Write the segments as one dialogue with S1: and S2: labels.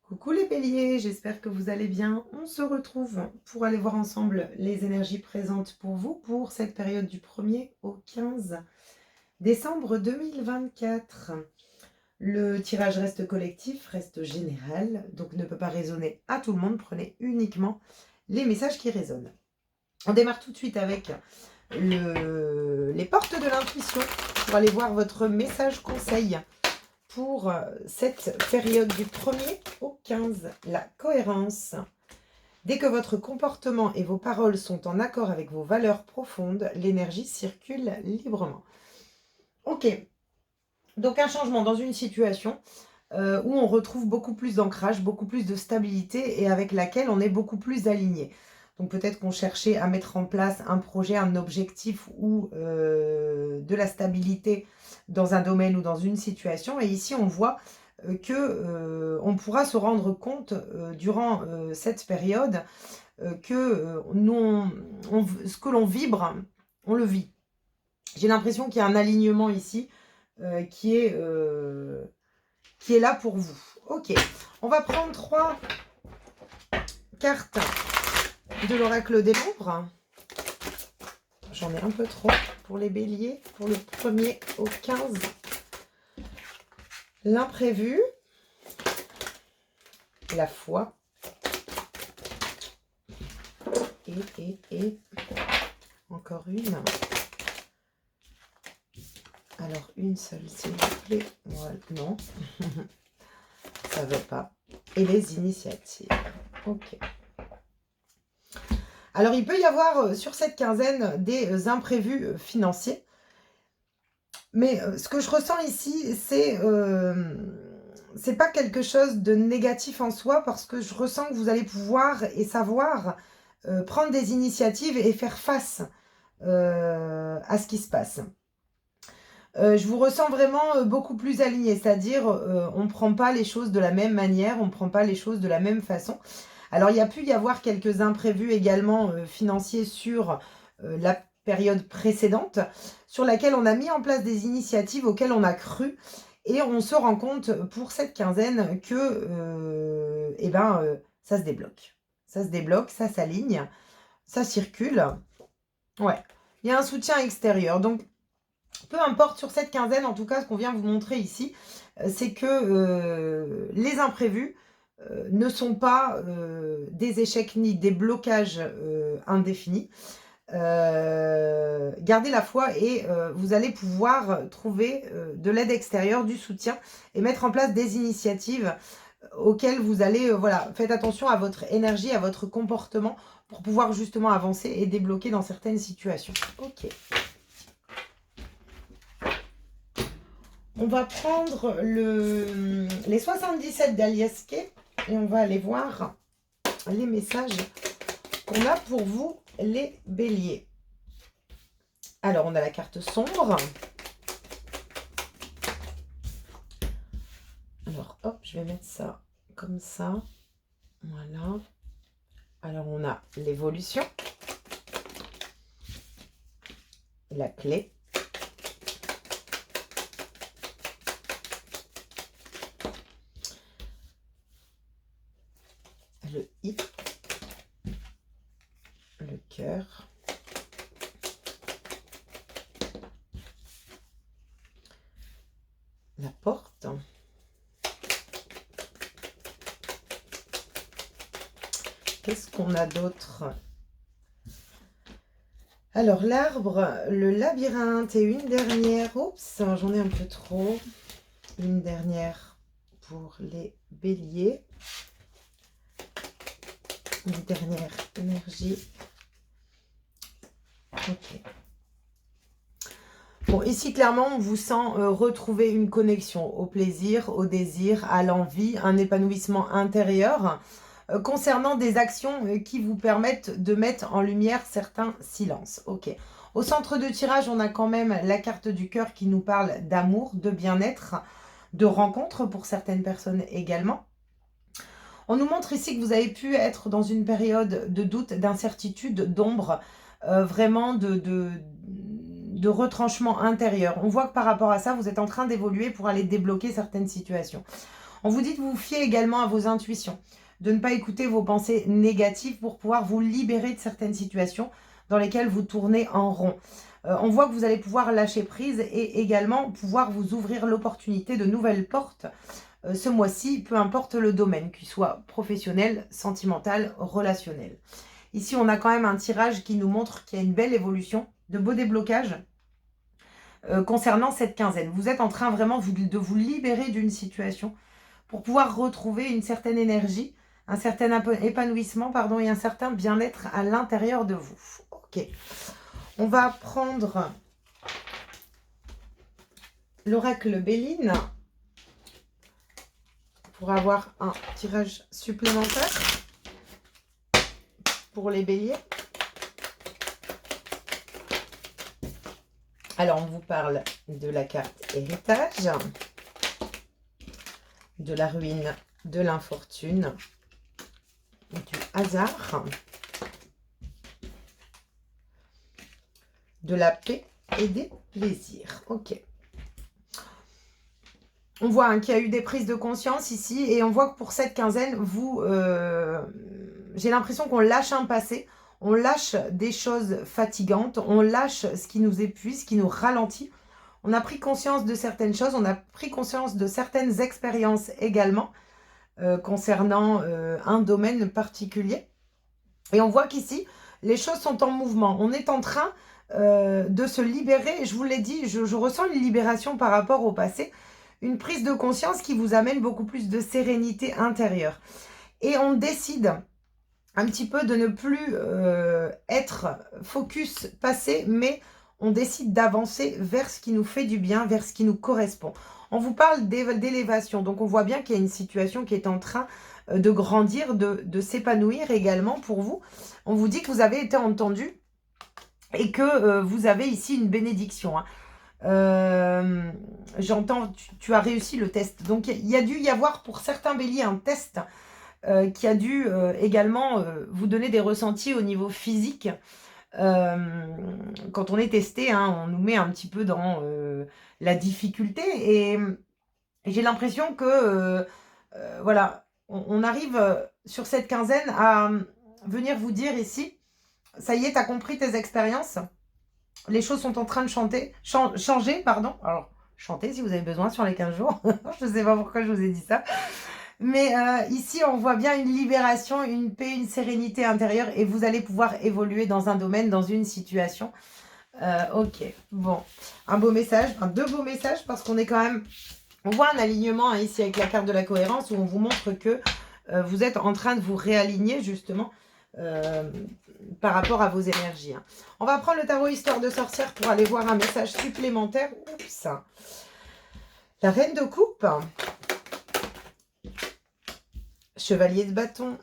S1: Coucou les béliers, j'espère que vous allez bien. On se retrouve pour aller voir ensemble les énergies présentes pour vous pour cette période du 1er au 15 décembre 2024. Le tirage reste collectif, reste général, donc ne peut pas résonner à tout le monde. Prenez uniquement les messages qui résonnent. On démarre tout de suite avec les portes de l'intuition pour aller voir votre message conseil pour cette période du 1er au 15, la cohérence. Dès que votre comportement et vos paroles sont en accord avec vos valeurs profondes, l'énergie circule librement. Ok, donc un changement dans une situation où on retrouve beaucoup plus d'ancrage, beaucoup plus de stabilité et avec laquelle on est beaucoup plus aligné. Donc peut-être qu'on cherchait à mettre en place un projet, un objectif ou de la stabilité dans un domaine ou dans une situation. Et ici, on voit que on pourra se rendre compte durant cette période que ce que l'on vibre, on le vit. J'ai l'impression qu'il y a un alignement ici qui est là pour vous. Ok, on va prendre 3 cartes de l'oracle des Louvres. J'en ai un peu trop pour les béliers, pour le 1er au 15. L'imprévu, la foi, et encore une. Alors, une seule, s'il vous plaît. Voilà, non, ça ne veut pas. Et les initiatives. Ok. Alors, il peut y avoir sur cette quinzaine des imprévus financiers. Mais ce que je ressens ici, c'est pas quelque chose de négatif en soi, parce que je ressens que vous allez pouvoir et savoir prendre des initiatives et faire face à ce qui se passe. Je vous ressens vraiment beaucoup plus aligné, c'est-à-dire on ne prend pas les choses de la même manière, on ne prend pas les choses de la même façon. Alors il y a pu y avoir quelques imprévus également financiers sur la période précédente, sur laquelle on a mis en place des initiatives auxquelles on a cru, et on se rend compte pour cette quinzaine que ça se débloque. Ça se débloque, ça s'aligne, ça circule. Ouais, il y a un soutien extérieur. Donc, peu importe sur cette quinzaine, en tout cas, ce qu'on vient vous montrer ici, c'est que les imprévus ne sont pas des échecs ni des blocages indéfinis. Gardez la foi et vous allez pouvoir trouver de l'aide extérieure, du soutien et mettre en place des initiatives auxquelles vous allez, voilà, faites attention à votre énergie, à votre comportement pour pouvoir justement avancer et débloquer dans certaines situations. Ok. On va prendre les 77 d'Aliaske et on va aller voir les messages qu'on a pour vous, les béliers. Alors, on a la carte sombre. Alors, hop, je vais mettre ça comme ça. Voilà. Alors, on a l'évolution. La clé. Le I. Le cœur. La porte. Qu'est-ce qu'on a d'autre? Alors, l'arbre, le labyrinthe et une dernière. Oups, j'en ai un peu trop. Une dernière pour les béliers. Une dernière énergie. Ok. Bon, ici, clairement, on vous sent retrouver une connexion au plaisir, au désir, à l'envie, un épanouissement intérieur concernant des actions qui vous permettent de mettre en lumière certains silences. Ok. Au centre de tirage, on a quand même la carte du cœur qui nous parle d'amour, de bien-être, de rencontre pour certaines personnes également. On nous montre ici que vous avez pu être dans une période de doute, d'incertitude, d'ombre, vraiment de retranchement intérieur. On voit que par rapport à ça, vous êtes en train d'évoluer pour aller débloquer certaines situations. On vous dit de vous fier également à vos intuitions, de ne pas écouter vos pensées négatives pour pouvoir vous libérer de certaines situations dans lesquelles vous tournez en rond. On voit que vous allez pouvoir lâcher prise et également pouvoir vous ouvrir l'opportunité de nouvelles portes ce mois-ci, peu importe le domaine, qu'il soit professionnel, sentimental, relationnel. Ici, on a quand même un tirage qui nous montre qu'il y a une belle évolution, de beaux déblocages concernant cette quinzaine. Vous êtes en train vraiment de vous libérer d'une situation pour pouvoir retrouver une certaine énergie, un certain épanouissement, pardon, et un certain bien-être à l'intérieur de vous. Ok. On va prendre l'oracle Béline pour avoir un tirage supplémentaire pour les béliers. Alors, on vous parle de la carte héritage, de la ruine, de l'infortune, du hasard, de la paix et des plaisirs. Ok. On voit qu'il y a eu des prises de conscience ici et on voit que pour cette quinzaine, j'ai l'impression qu'on lâche un passé, on lâche des choses fatigantes, on lâche ce qui nous épuise, ce qui nous ralentit. On a pris conscience de certaines choses, on a pris conscience de certaines expériences également concernant un domaine particulier. Et on voit qu'ici, les choses sont en mouvement. On est en train de se libérer. Je vous l'ai dit, je ressens une libération par rapport au passé. Une prise de conscience qui vous amène beaucoup plus de sérénité intérieure. Et on décide un petit peu de ne plus être focus passé, mais on décide d'avancer vers ce qui nous fait du bien, vers ce qui nous correspond. On vous parle d'élévation, donc on voit bien qu'il y a une situation qui est en train de grandir, de s'épanouir également pour vous. On vous dit que vous avez été entendu et que vous avez ici une bénédiction. J'entends, tu as réussi le test. Donc, il y a dû y avoir pour certains béliers un test qui a dû également vous donner des ressentis au niveau physique. Quand on est testé, on nous met un petit peu dans la difficulté. Et j'ai l'impression que, voilà, on arrive sur cette quinzaine à venir vous dire ici, ça y est, tu as compris tes expériences. Les choses sont en train de changer, pardon. Alors, chantez si vous avez besoin sur les 15 jours. Je ne sais pas pourquoi je vous ai dit ça. Mais ici, on voit bien une libération, une paix, une sérénité intérieure. Et vous allez pouvoir évoluer dans un domaine, dans une situation. Ok, bon. Un beau message, deux beaux messages parce qu'on est quand même... On voit un alignement ici avec la carte de la cohérence où on vous montre que vous êtes en train de vous réaligner justement par rapport à vos énergies. On va prendre le tarot Histoire de sorcière pour aller voir un message supplémentaire. Oups. La reine de coupe. Chevalier de bâton.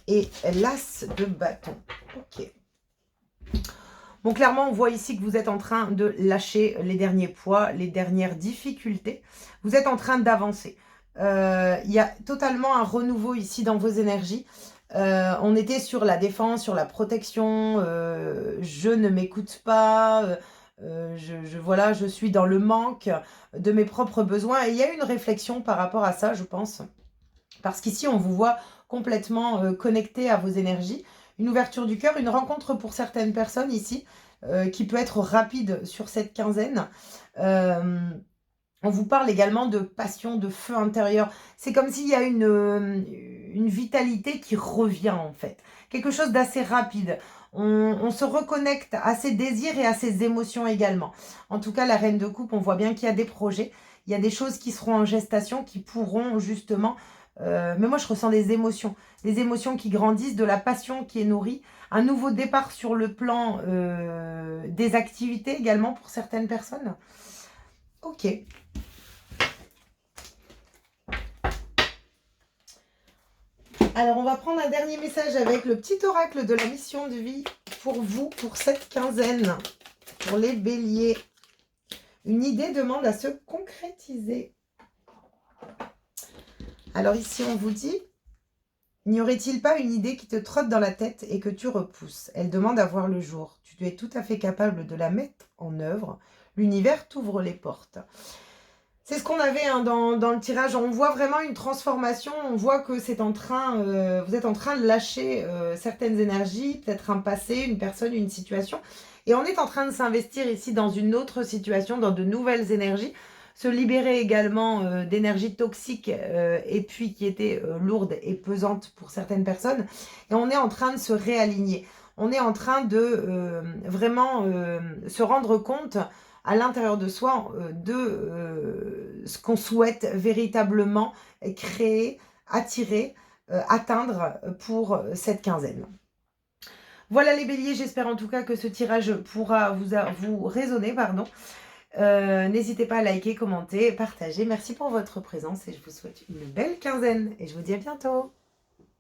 S1: Et l'as de bâton. Ok. Bon, clairement, on voit ici que vous êtes en train de lâcher les derniers poids, les dernières difficultés. Vous êtes en train d'avancer. Il y a totalement un renouveau ici dans vos énergies. On était sur la défense, sur la protection. Je ne m'écoute pas. Voilà, je suis dans le manque de mes propres besoins. Et il y a une réflexion par rapport à ça, je pense. Parce qu'ici, on vous voit complètement connecté à vos énergies. Une ouverture du cœur, une rencontre pour certaines personnes ici, qui peut être rapide sur cette quinzaine. On vous parle également de passion, de feu intérieur. C'est comme s'il y a une vitalité qui revient en fait. Quelque chose d'assez rapide. On se reconnecte à ses désirs et à ses émotions également. En tout cas, la reine de coupe, on voit bien qu'il y a des projets. Il y a des choses qui seront en gestation, qui pourront justement... mais moi, je ressens des émotions qui grandissent, de la passion qui est nourrie. Un nouveau départ sur le plan des activités également pour certaines personnes. Ok. Alors, on va prendre un dernier message avec le petit oracle de la mission de vie pour vous, pour cette quinzaine, pour les béliers. Une idée demande à se concrétiser. Alors ici, on vous dit, n'y aurait-il pas une idée qui te trotte dans la tête et que tu repousses? Elle demande à voir le jour. Tu es tout à fait capable de la mettre en œuvre. L'univers t'ouvre les portes. C'est ce qu'on avait hein, dans le tirage. On voit vraiment une transformation. On voit que c'est en train, vous êtes en train de lâcher certaines énergies, peut-être un passé, une personne, une situation. Et on est en train de s'investir ici dans une autre situation, dans de nouvelles énergies. Se libérer également d'énergies toxiques et puis qui étaient lourdes et pesantes pour certaines personnes. Et on est en train de se réaligner. On est en train de vraiment se rendre compte à l'intérieur de soi de ce qu'on souhaite véritablement créer, attirer, atteindre pour cette quinzaine. Voilà les béliers, j'espère en tout cas que ce tirage pourra vous résonner. Pardon. N'hésitez pas à liker, commenter, partager. Merci pour votre présence et je vous souhaite une belle quinzaine et je vous dis à bientôt.